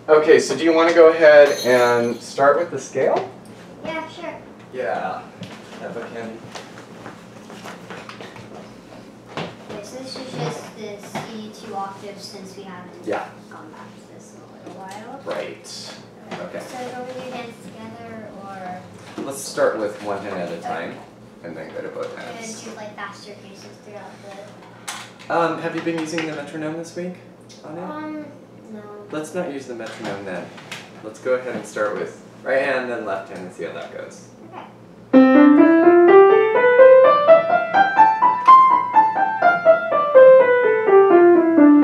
Okay, so do you want to go ahead and start with the scale? Yeah, sure. Yeah. That book handy. Okay, so this is just the C 2 octaves since we haven't gone back to this in a little while. Right. Okay. So go with your hands together or... Let's start with one hand at a time and then go to both And hands. do like faster cases throughout the... Have you been using the metronome this week on it? No. Let's not use the metronome then. Let's go ahead and start with right hand then left hand and see how that goes. Okay.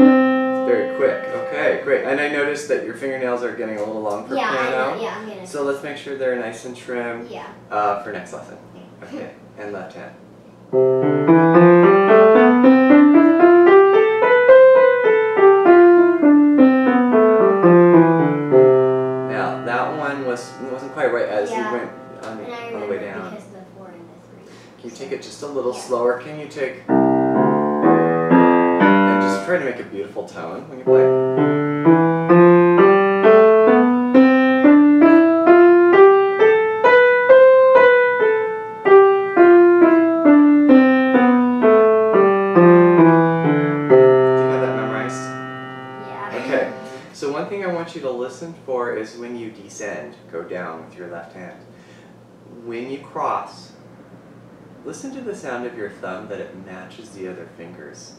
It's very quick. Okay, great. And I noticed that your fingernails are getting a little long for piano. Yeah, I'm gonna... So let's make sure they're nice and trim for next lesson. Okay, and left hand. Now, that one wasn't quite right as you went on the way down. Because the 4 and the 3. Can you take it just a little slower? Can you take... And just try to make a beautiful tone when you play. So one thing I want you to listen for is when you descend, go down with your left hand. When you cross, listen to the sound of your thumb, that it matches the other fingers.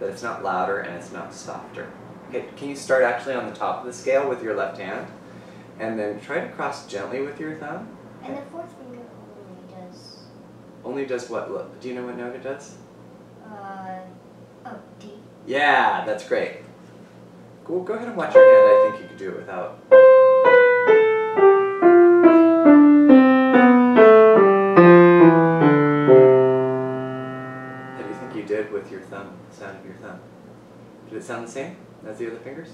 That it's not louder and it's not softer. Okay, can you start actually on the top of the scale with your left hand? And then try to cross gently with your thumb. And the 4th finger only does... Only does what? Look, do you know what note it does? D. Yeah, that's great. Go ahead and watch your hand. I think you could do it without. How do you think you did with your thumb, the sound of your thumb? Did it sound the same as the other fingers?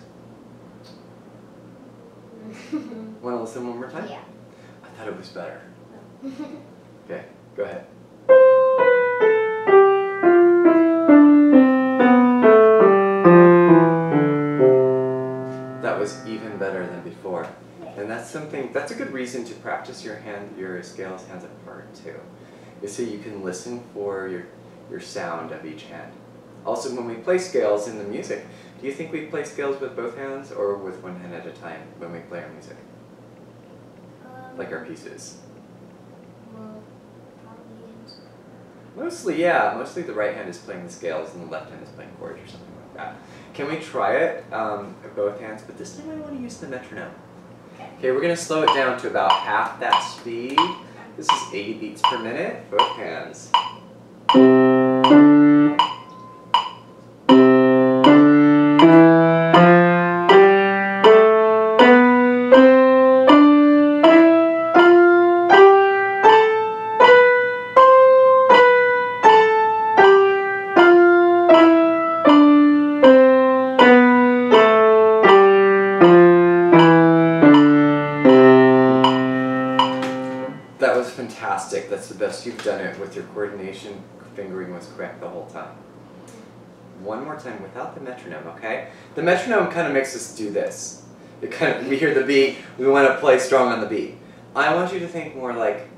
Want to listen one more time? Yeah. I thought it was better. Okay, go ahead. That was even better than before. And that's a good reason to practice your scales hands apart too. Is so you can listen for your sound of each hand. Also, when we play scales in the music, do you think we play scales with both hands or with one hand at a time when we play our music? Like our pieces? Well, probably is. Mostly, yeah. Mostly the right hand is playing the scales and the left hand is playing chords or something like that. Can we try it with both hands? But this time I want to use the metronome. Okay, we're going to slow it down to about half that speed. This is 80 beats per minute, both hands. That was fantastic. That's the best you've done it with your coordination. Fingering was correct the whole time. One more time without the metronome, okay? The metronome kind of makes us do this. We hear the beat, we want to play strong on the beat. I want you to think more like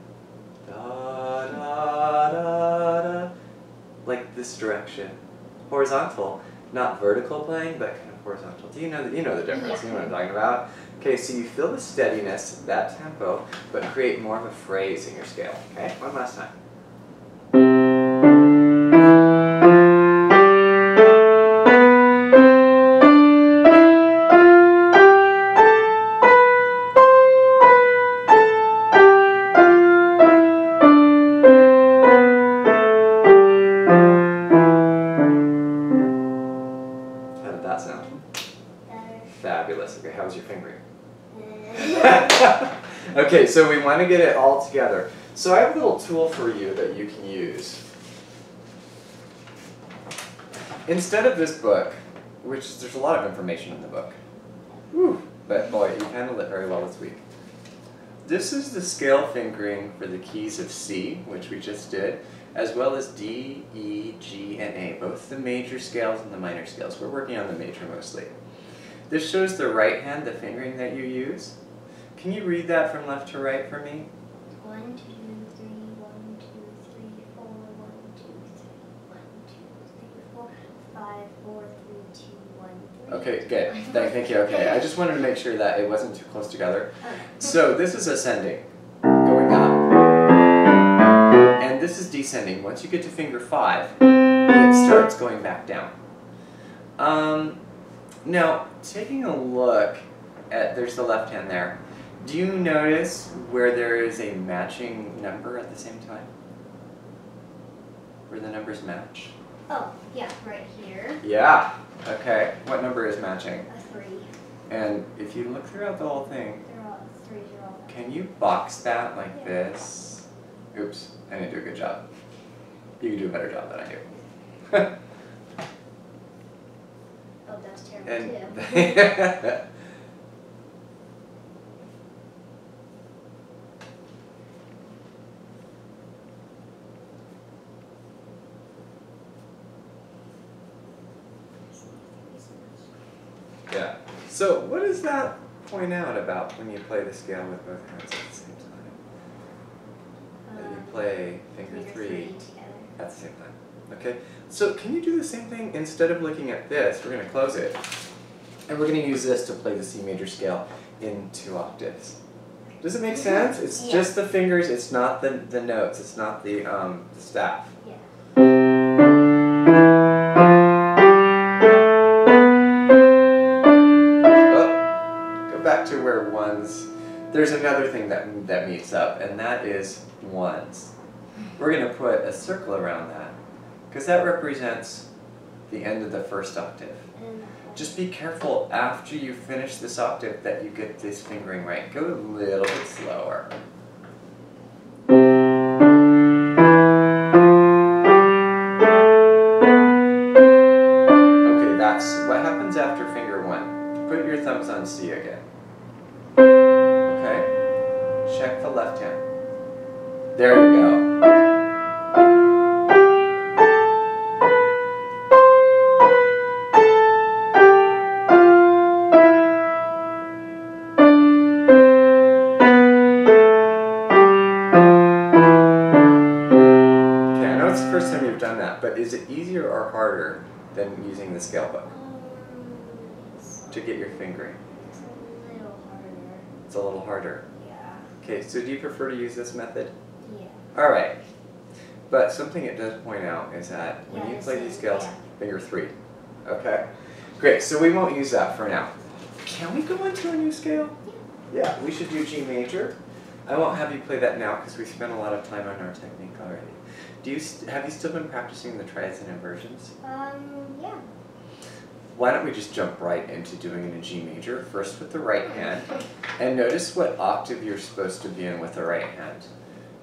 da da da da, like this direction. Horizontal, not vertical playing, but kind of horizontal. Do you know the difference? You know what I'm talking about? Okay, so you feel the steadiness, that tempo, but create more of a phrase in your scale. Okay, one last time. How did that sound? Better. Fabulous. Okay, how was your fingering? Okay, so we want to get it all together. So I have a little tool for you that you can use. Instead of this book, which there's a lot of information in the book, but boy, you handled it very well this week. This is the scale fingering for the keys of C, which we just did, as well as D, E, G, and A, both the major scales and the minor scales. We're working on the major mostly. This shows the right hand, the fingering that you use. Can you read that from left to right for me? 1, 2, 3, 1, 2, 3, 4, 1, 2, 3, 1, 2, 3, 4, 5, 4, 3, 2, 1, 3. Okay, good. Thank you. Okay, I just wanted to make sure that it wasn't too close together. So this is ascending, going up, and this is descending. Once you get to finger 5, it starts going back down. Now, taking a look at, there's the left hand there. Do you notice where there is a matching number at the same time? Where the numbers match? Oh, yeah, right here. Yeah. Okay. What number is matching? A 3. And if you look throughout the whole thing, They're all 3s are all. can you box that like this? Oops, I didn't do a good job. You can do a better job than I do. Oh, that's terrible And too. Yeah. So what does that point out about when you play the scale with both hands at the same time? That you play finger 3 together. at the same time. Okay. So can you do the same thing? Instead of looking at this, we're going to close it. And we're going to use this to play the C major scale in 2 octaves. Does it make sense? It's just the fingers, it's not the notes, it's not the staff. Yeah. Go back to where ones, there's another thing that meets up, and that is ones. We're going to put a circle around that, because that represents the end of the first octave. Just be careful after you finish this octave that you get this fingering right. Go a little bit slower. Okay, that's what happens after finger 1. Put your thumbs on C again. Okay? Check the left hand. There you go. But is it easier or harder than using the scale book to get your fingering? It's a little harder. It's a little harder. Yeah. Okay, so do you prefer to use this method? Yeah. All right. But something it does point out is that when you play these scales, finger 3. Okay? Great, so we won't use that for now. Can we go into a new scale? Yeah, we should do G major. I won't have you play that now because we spent a lot of time on our technique already. Have you still been practicing the triads and inversions? Yeah. Why don't we just jump right into doing it in G major, first with the right hand, and notice what octave you're supposed to be in with the right hand.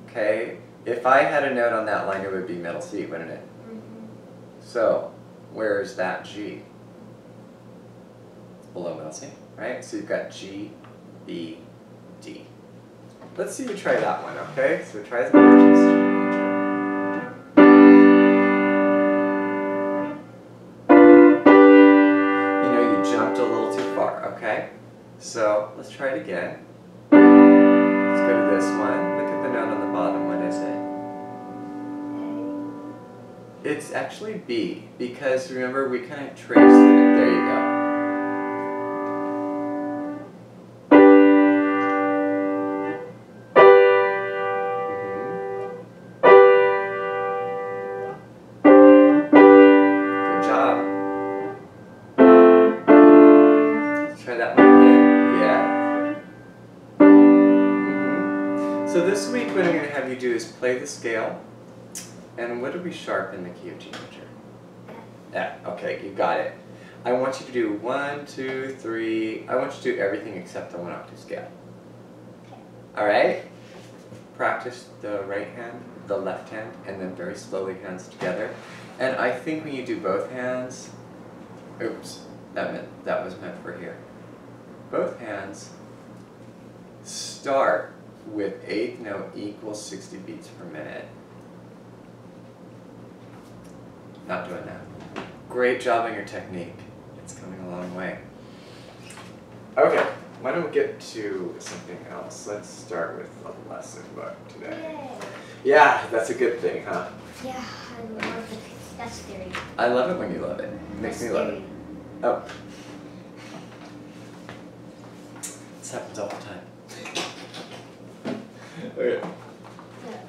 Okay? If I had a note on that line, it would be middle C, wouldn't it? Mm-hmm. So, where is that G? It's below middle C, right? So you've got G, B, D. Let's see you try that one, okay? So try the inversions. So let's try it again. Let's go to this one. Look at the note on the bottom. What is it? It's actually B, because remember we kind of traced it. There you go. Good job. Let's try that one again. So this week what I'm going to have you do is play the scale, and what do we sharpen the key of G major? F. Okay, you got it. I want you to do 1, 2, 3, I want you to do everything except the 1 octave scale. Alright? Practice the right hand, the left hand, and then very slowly hands together. And I think when you do both hands, oops, that was meant for here. Both hands start with 8th note equals 60 beats per minute. Not doing that. Great job on your technique. It's coming a long way. Okay, why don't we get to something else? Let's start with the lesson book today. Yay. Yeah, that's a good thing, huh? Yeah, I love it. That's theory. I love it when you love it. It makes me love it. Oh. This happens all the time. Okay. Yeah.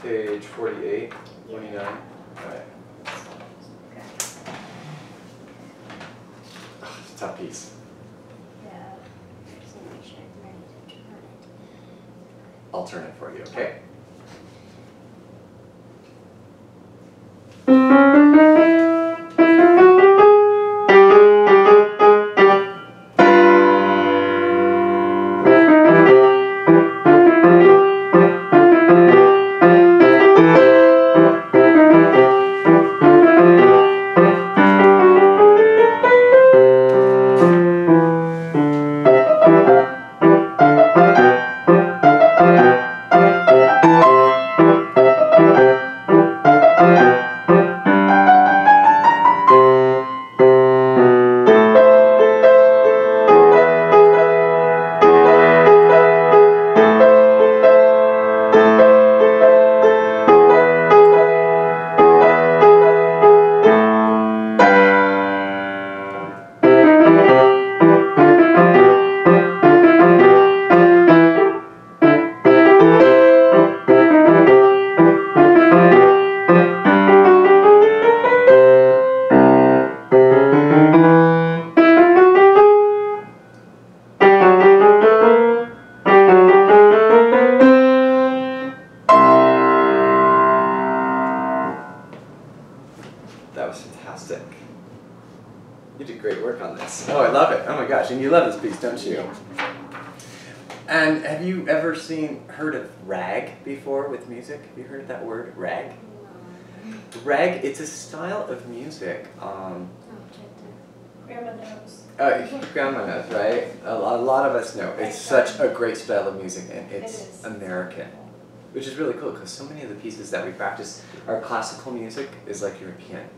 Page 48, 29. All right. Oh, it's a tough piece. Yeah. Just need to make sure I'm ready to turn it. I'll turn it for you, okay? That was fantastic. You did great work on this. Oh, I love it. Oh my gosh, and you love this piece, don't you? Yeah. And have you ever heard of rag before with music? Have you heard of that word, rag? No. Rag, it's a style of music. Oh, check Grandma knows. Grandma knows, right? A lot of us know. It's such a great style of music, and It it's is. American. Which is really cool, because so many of the pieces that we practice are classical music, is like European.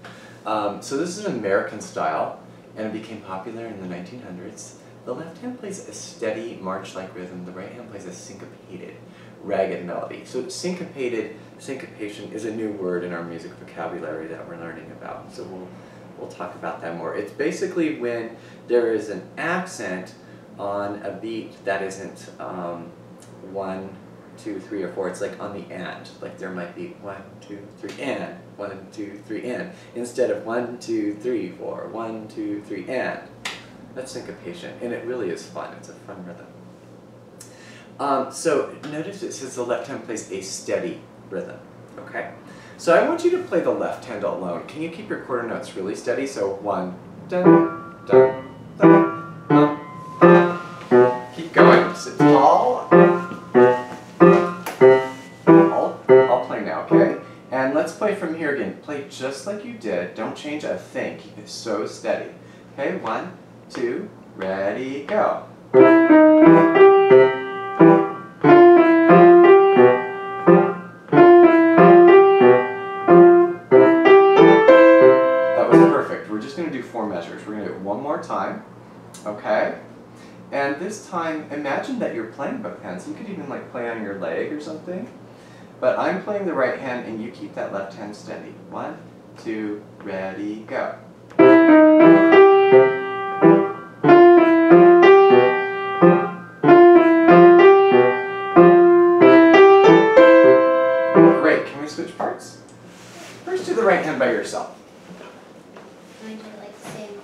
So this is an American style, and it became popular in the 1900s. The left hand plays a steady march-like rhythm, the right hand plays a syncopated, ragged melody. So syncopation is a new word in our music vocabulary that we're learning about. So we'll talk about that more. It's basically when there is an accent on a beat that isn't 1, 2, 3, or 4. It's like on the and. Like there might be 1, 2, 3, and 1, 2, 3, and instead of 1, 2, 3, 4, 1, 2, 3, and. That's syncopation, and it really is fun. It's a fun rhythm. So notice it says the left hand plays a steady rhythm. Okay. So I want you to play the left hand alone. Can you keep your quarter notes really steady? So 1, dun, dun, dun, dun, dun. Keep going. Sit tall. I'll play now, okay? And let's play from here again. Play just like you did. Don't change a thing. Keep it so steady. Okay, 1, 2, ready, go. That was perfect. We're just going to do 4 measures. We're going to do it one more time, okay? And this time, imagine that you're playing both hands. You could even like play on your leg or something. But I'm playing the right hand and you keep that left hand steady. 1, 2, ready, go. Great, can we switch parts? First do the right hand by yourself. Can I do it like the same?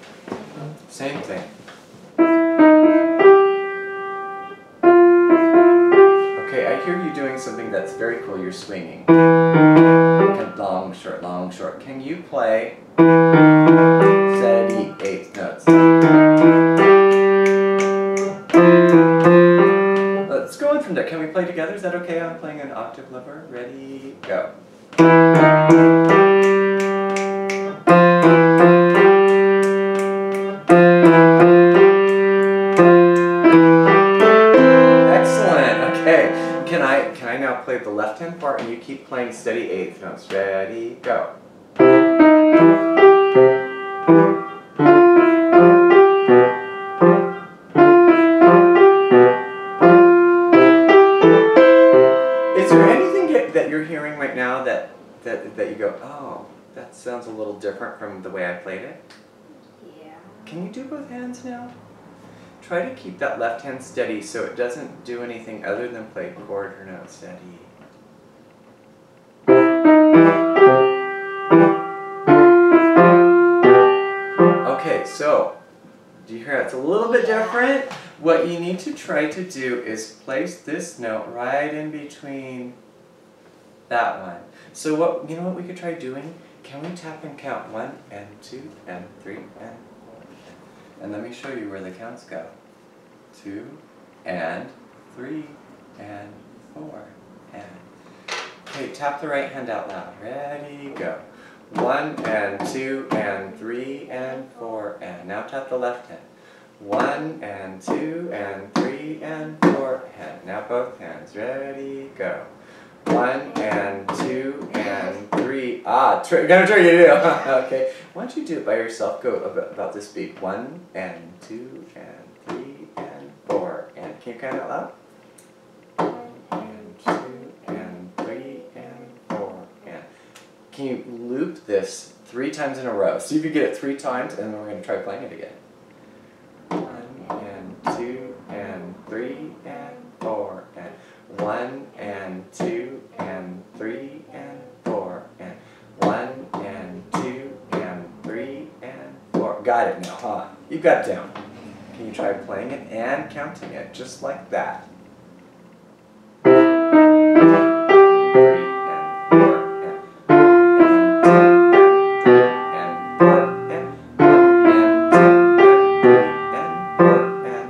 Same thing. Okay, I hear you doing something that's very cool. You're swinging. Kind of long, short, long, short. Can you play steady 8th notes? Let's go on from there. Can we play together? Is that okay? I'm playing an octave lower. Ready, go. Can I now play the left hand part and you keep playing steady 8th notes. Ready, go. sounds a little different from the way I played it. Yeah. Can you do both hands now? Try to keep that left hand steady so it doesn't do anything other than play chord or note steady. Okay, so, do you hear it? It's a little bit different. What you need to try to do is place this note right in between that one. So what, you know what we could try doing? Can we tap and count 1 and 2 and 3 and 4? And let me show you where the counts go. 2 and 3 and 4 and. Okay, tap the right hand out loud. Ready, go. 1 and 2 and 3 and 4 and. Now tap the left hand. 1 and 2 and 3 and 4 and. Now both hands. Ready, go. 1 and 2 and 3. Ah, gonna try you to do. Okay. Why don't you do it by yourself? Go about this beat. 1 and 2 and 3 and 4 and. Can you count out loud? 1 and 2 and 3 and 4 and. Can you loop this 3 times in a row? See if you get it 3 times, and then we're gonna try playing it again. 1 and 2 and 3 and 4 and. 1 and 2 and 3 and 4 and. 1 and 2 and 3 and 4. Got it now, huh? You got it down. Can you try playing it and counting it just like that? 3 and 4 and 2 and 4 and 1 and 2 and 4 and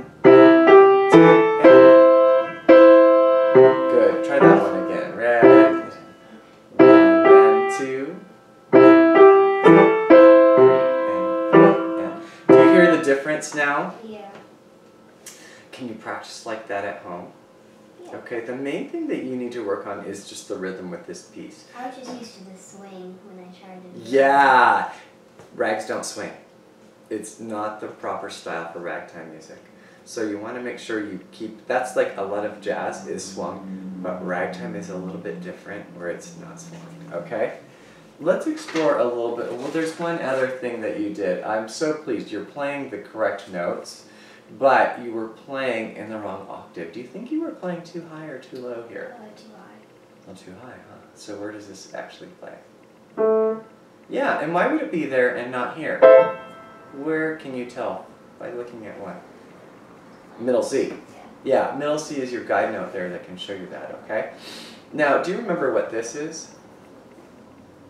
2 and. Good. Try that one again. Ready? 1 and 2. 3 and 4 and. Do you hear the difference now? Yeah. Can you practice like that at home? Yeah. Okay, the main thing that you need to work on is just the rhythm with this piece. I was just used to the swing when I tried to do Yeah! Rags don't swing. It's not the proper style for ragtime music. So you want to make sure you keep, that's like a lot of jazz is swung, but ragtime is a little bit different where it's not swung, okay? Let's explore a little bit. Well, there's one other thing that you did. I'm so pleased. You're playing the correct notes, but you were playing in the wrong octave. Do you think you were playing too high or too low here? too high. Not too high, huh? So where does this actually play? Yeah, and why would it be there and not here? Where can you tell? By looking at what? Middle C. Yeah, middle C is your guide note there that can show you that, okay? Now, do you remember what this is?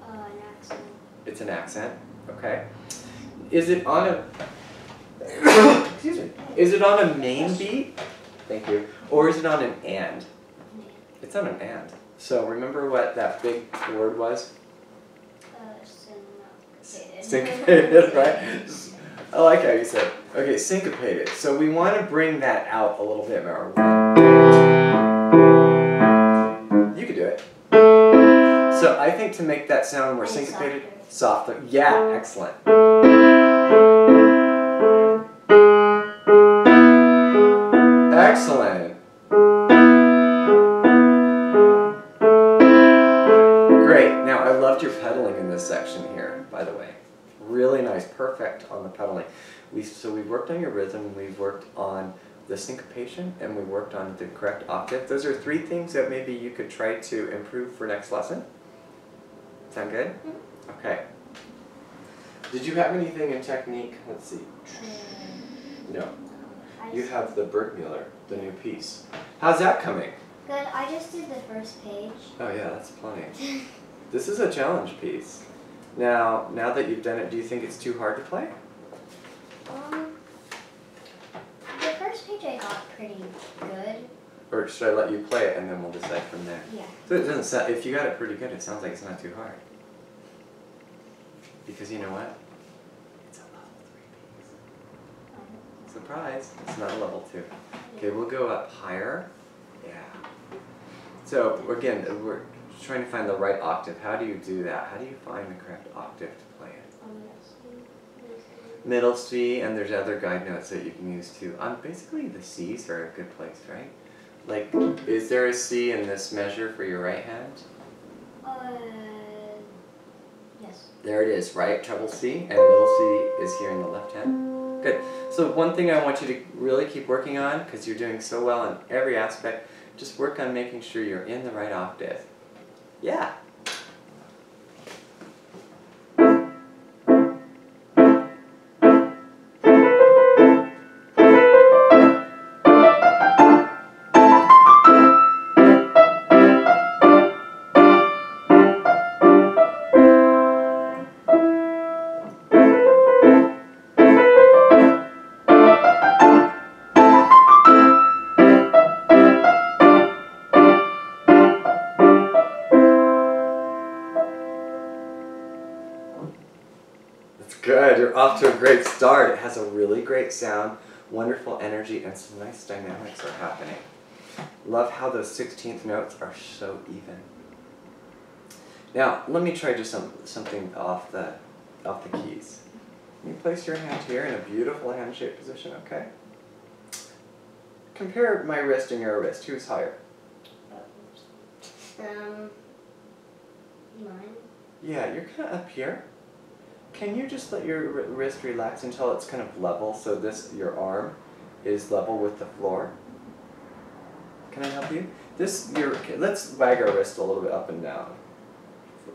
An accent. It's an accent, okay? Is it on a... Excuse me. Is it on a main beat? Thank you. Or is it on an and? It's on an and. So remember what that big word was? Syncopated. Syncopated, right? I like how you said. Okay, syncopated. So we want to bring that out a little bit more. You could do it. So I think to make that sound more syncopated, softer. Yeah, excellent. Excellent. Great. Now I loved your pedaling in this section here, by the way. Really nice, perfect on the pedaling. So we've worked on your rhythm, we've worked on the syncopation, and we worked on the correct octave. Those are 3 things that maybe you could try to improve for next lesson. Sound good? Mm-hmm. Okay. Did you have anything in technique? Let's see. No. You have the Burgmuller, the new piece. How's that coming? Good. I just did the first page. Oh yeah, that's plenty. This is a challenge piece. Now that you've done it, do you think it's too hard to play? The first page I got pretty good. Or should I let you play it and then we'll decide from there? Yeah. So it doesn't sound, if you got it pretty good, it sounds like it's not too hard. Because you know what? It's a level 3 piece. Surprise, it's not a level 2. Okay, we'll go up higher. Yeah. So again, we're trying to find the right octave. How do you do that? How do you find the correct octave to play it? Middle C, and there's other guide notes that you can use too. Basically the C's are a good place, right? Like, is there a C in this measure for your right hand? Yes. Yes. There it is, right? Treble C and middle C is here in the left hand. Good. So one thing I want you to really keep working on, because you're doing so well in every aspect, just work on making sure you're in the right octave. Yeah. Good, you're off to a great start. It has a really great sound, wonderful energy, and some nice dynamics are happening. Love how those 16th notes are so even. Now, let me try just something off the keys. You place your hand here in a beautiful hand-shaped position, okay? Compare my wrist and your wrist. Who's higher? Mine. Yeah, you're kind of up here. Can you just let your wrist relax until it's kind of level, so your arm is level with the floor? Can I help you? Let's wag our wrist a little bit up and down.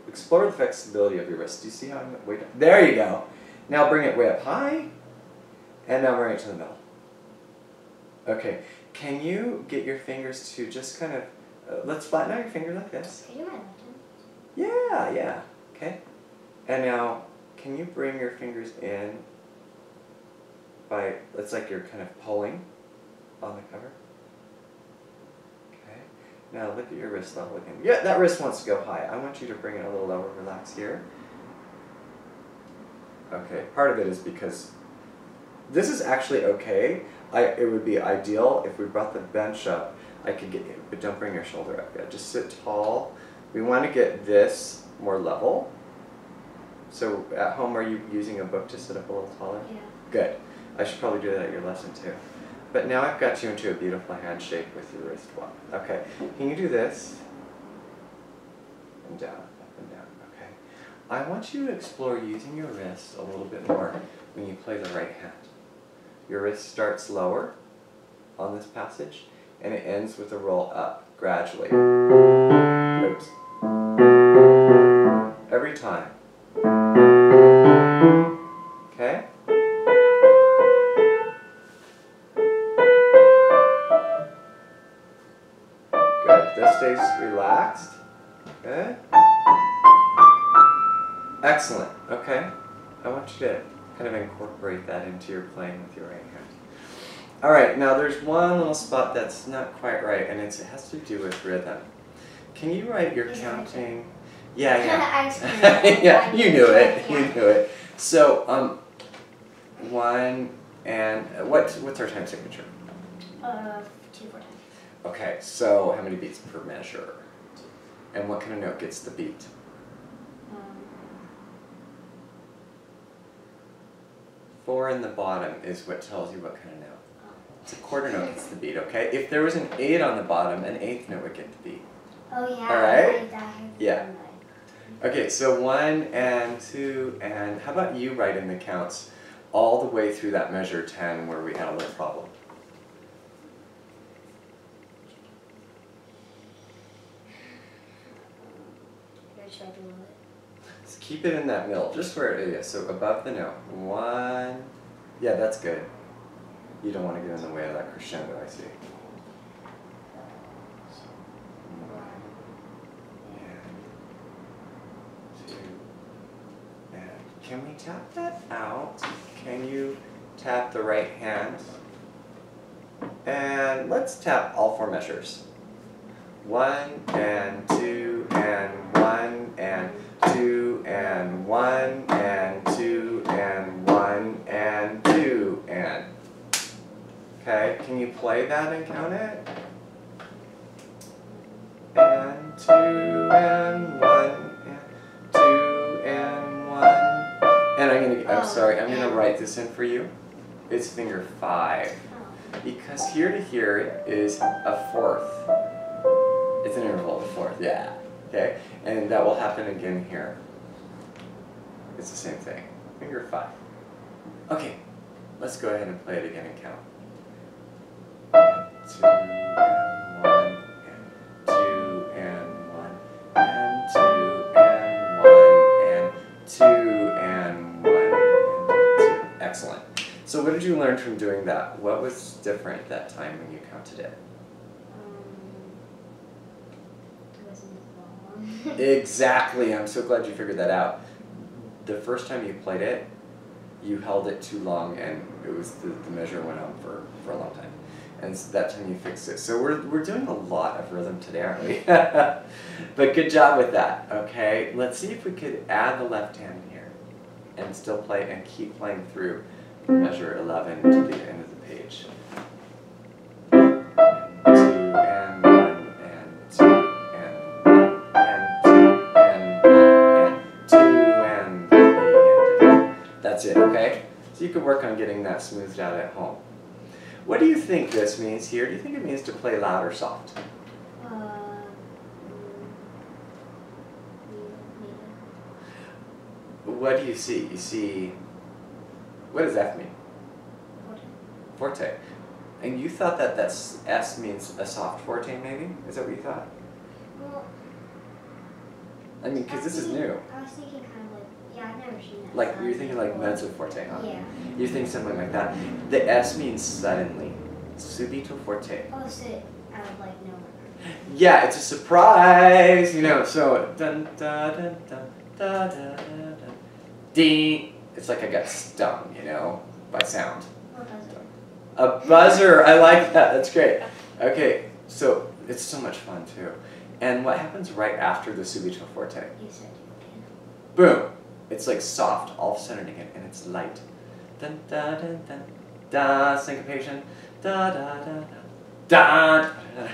Explore the flexibility of your wrist. Do you see how I'm way down? There you go. Now bring it way up high, and now bring it to the middle. Okay, can you get your fingers to just kind of, let's flatten out your finger like this. Can you do my left hand? Yeah, okay. And now, can you bring your fingers in by, it's like you're kind of pulling on the cover. Okay. Now look at your wrist level again. Yeah, that wrist wants to go high. I want you to bring it a little lower, relax here. Okay, part of it is because this is actually okay. It would be ideal if we brought the bench up. I could get you, but don't bring your shoulder up yet. Just sit tall. We want to get this more level. So at home, are you using a book to sit up a little taller? Yeah. Good. I should probably do that at your lesson too. But now I've got you into a beautiful hand shape with your wrist walk. Okay. Can you do this? And down, up and down. Okay. I want you to explore using your wrist a little bit more when you play the right hand. Your wrist starts lower on this passage, and it ends with a roll up gradually. Oops. Every time. Okay? Good. This stays relaxed. Good. Excellent. Okay. I want you to kind of incorporate that into your playing with your right hand. All right. Now there's one little spot that's not quite right, and it has to do with rhythm. Can you write your counting? Yeah. Yeah, you knew it. You knew it. So, 1 and what's our time signature? 2/4 time. Okay, so how many beats per measure? And what kind of note gets the beat? 4 in the bottom is what tells you what kind of note. It's a quarter note gets the beat, okay? If there was an 8 on the bottom, an 8th note would get the beat. Oh yeah. All right? Yeah. Okay, so 1 and 2 and how about you write in the counts all the way through that measure 10 where we had a little problem. Just keep it in that middle, just where it is, so above the note. 1, yeah, that's good. You don't want to get in the way of that crescendo, I see. Can we tap that out? Can you tap the right hand? And let's tap all 4 measures. 1 and 2 and 1 and 2 and 1 and 2 and 1 and 2 and. Okay, can you play that and count it? And 2 and 1 and 2 and 1. And I'm gonna write this in for you. It's finger 5. Because here to here is a 4th. It's an interval of a 4th, yeah. Okay? And that will happen again here. It's the same thing. Finger 5. Okay, let's go ahead and play it again and count. 2 and 1 and 2 and 1 and 2 and 1 and 2 and 1 and 2. Excellent. So what did you learn from doing that? What was different that time when you counted it? It wasn't as long. Exactly. I'm so glad you figured that out. The first time you played it, you held it too long, and it was the measure went on for a long time. And so that time you fixed it. So we're doing a lot of rhythm today, aren't we? But good job with that. Okay, let's see if we could add the left hand here and still play and keep playing through measure 11 to the end of the page. And 2 and 1 and 2 and 1 and 2 and 1 and 2 and 3 and 2. That's it, okay? So you can work on getting that smoothed out at home. What do you think this means here? Do you think it means to play loud or soft? What do you see? You see, what does F mean? Forte. And you thought that S means a soft forte, maybe? Is that what you thought? Well, I mean, because this is new. I was thinking kind of like, yeah, I've never seen that. Like, you're thinking like mezzo forte, huh? Yeah. You think something like that. The S means suddenly. Subito forte. Oh, so I would like know. Yeah, it's a surprise, you know, so dun da dun dun da da da da. Ding. It's like I got stung, you know, by sound. Or buzzer. A buzzer, I like that, that's great. Okay, so it's so much fun too. And what happens right after the subito forte? You said Boom! It's like soft, all of a sudden again, and it's light. Dun da dun dun da, syncopation. Da da da da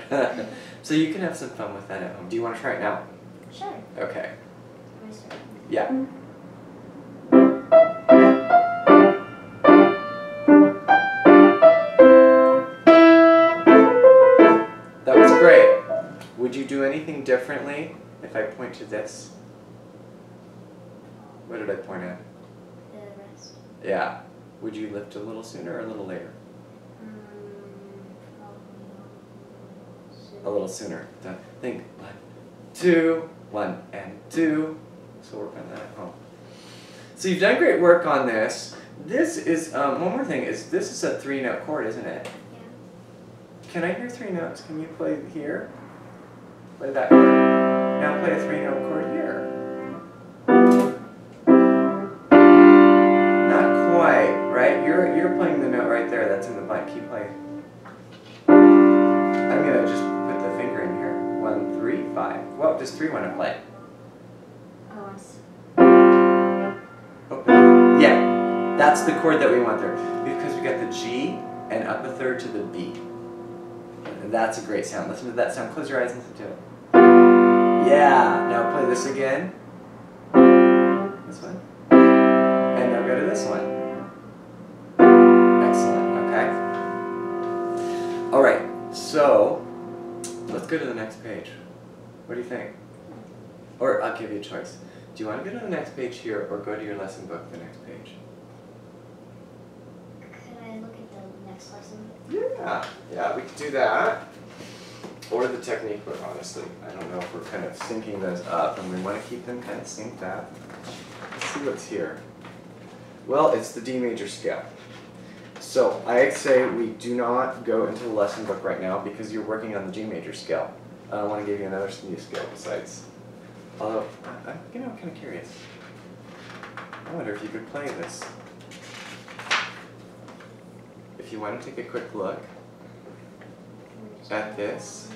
da. So you can have some fun with that at home. Do you want to try it now? Sure. Okay. Can I start? Yeah. That was great. Would you do anything differently if I point to this? What did I point at? The rest. Yeah. Would you lift a little sooner or a little later? A little sooner. Think 1, 2, 1 and 2. So work on that at home. So you've done great work on this. This is one more thing. This is a 3-note chord, isn't it? Yeah. Can I hear 3 notes? Can you play here? Play that chord. Now play a 3-note chord here. Not quite, right? You're playing the note right there. That's in the blank. Keep playing. I'm gonna just put the finger in here. 1, 3, 5. What does 3 want to play? Oh, it's... Oh, yeah, that's the chord that we want there. Because we got the G and up a third to the B. And that's a great sound. Listen to that sound. Close your eyes and listen to it. Yeah, now play this again. This one. And now go to this one. Excellent, okay? Alright, so let's go to the next page. What do you think? Or I'll give you a choice. Do you want to go to the next page here or go to your lesson book, the next page? Could I look at the next lesson? Yeah, we could do that. Or the technique book, honestly. I don't know if we're kind of syncing those up and we want to keep them kind of synced up. Let's see what's here. Well, it's the D major scale. So I'd say we do not go into the lesson book right now because you're working on the G major scale. I want to give you another new scale besides. Although, I'm kind of curious. I wonder if you could play this. If you want to take a quick look at this.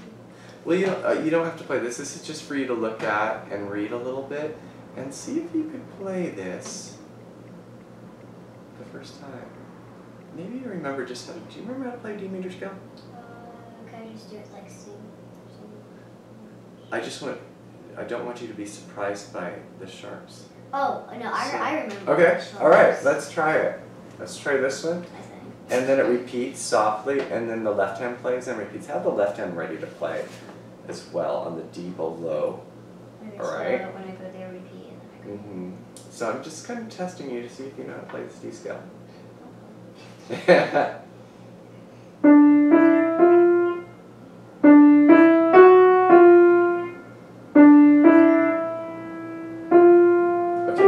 Well, you don't have to play this. This is just for you to look at and read a little bit and see if you could play this the first time. Maybe you remember just how to, do you remember how to play D major scale? Can I just do it like sing? I don't want you to be surprised by the sharps. Oh, no, I remember. Okay, alright, let's try it. Let's try this one. I think. And then it repeats softly, and then the left hand plays and repeats. Have the left hand ready to play as well on the D below. Maybe All right. When I go there, repeat. And then I go. So I'm just kind of testing you to see if you know how to play this D scale. Okay,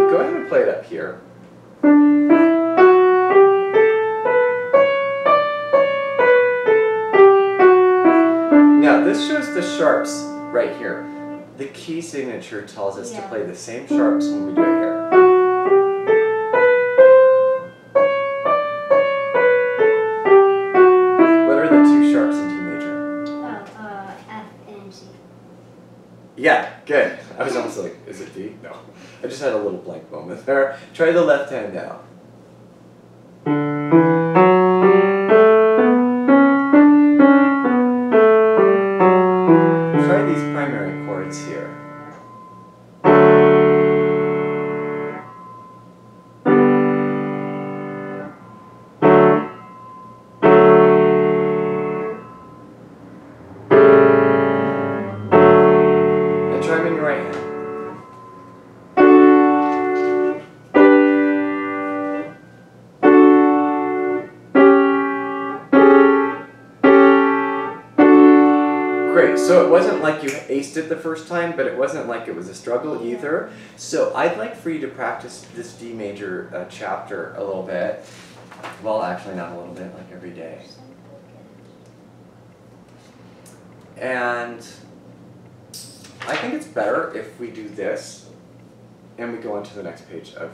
go ahead and play it up here. Now this shows the sharps right here. The key signature tells us to play the same sharps when we do it here. What are the two sharps in D major? F and G. Yeah, good. I was almost like, is it D? No. I just had a little blank moment there. Try the left hand now. Try these primary chords here. And try them in your right hand. Great, so it wasn't like you aced it the first time, but it wasn't like it was a struggle either. So I'd like for you to practice this D major chapter a little bit. Well, actually not a little bit, like every day. And I think it's better if we do this and we go on to the next page of,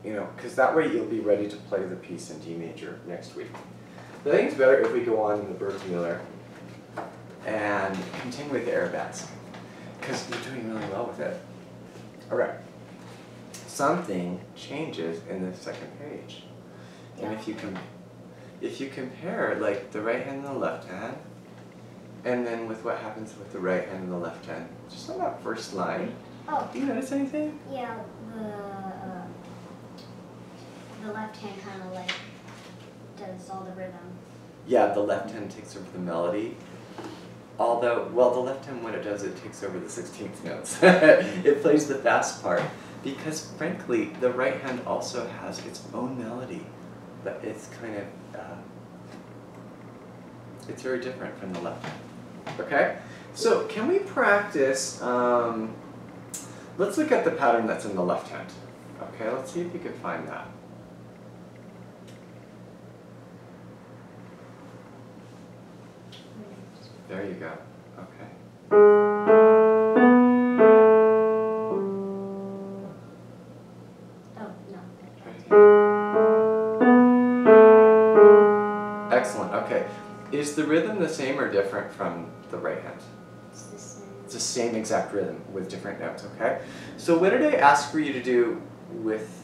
because that way you'll be ready to play the piece in D major next week. But I think it's better if we go on in the Burgmuller and continue with the airbags, because you're doing really well with it. All right. Something changes in the second page, and if you compare like the right hand and the left hand, and then with what happens with the right hand and the left hand, just on that first line. Oh. Do you notice anything? Yeah, the left hand kind of like does all the rhythm. Yeah, the left hand takes over the melody. Although, well, the left hand, when it does, it takes over the 16th notes. It plays the fast part. Because, frankly, the right hand also has its own melody. But it's kind of, it's very different from the left hand. Okay? So, can we practice, let's look at the pattern that's in the left hand. Okay, let's see if you can find that. There you go. Okay. Oh, no. Excellent. Okay. Is the rhythm the same or different from the right hand? It's the same. It's the same exact rhythm with different notes, okay? So what did I ask for you to do with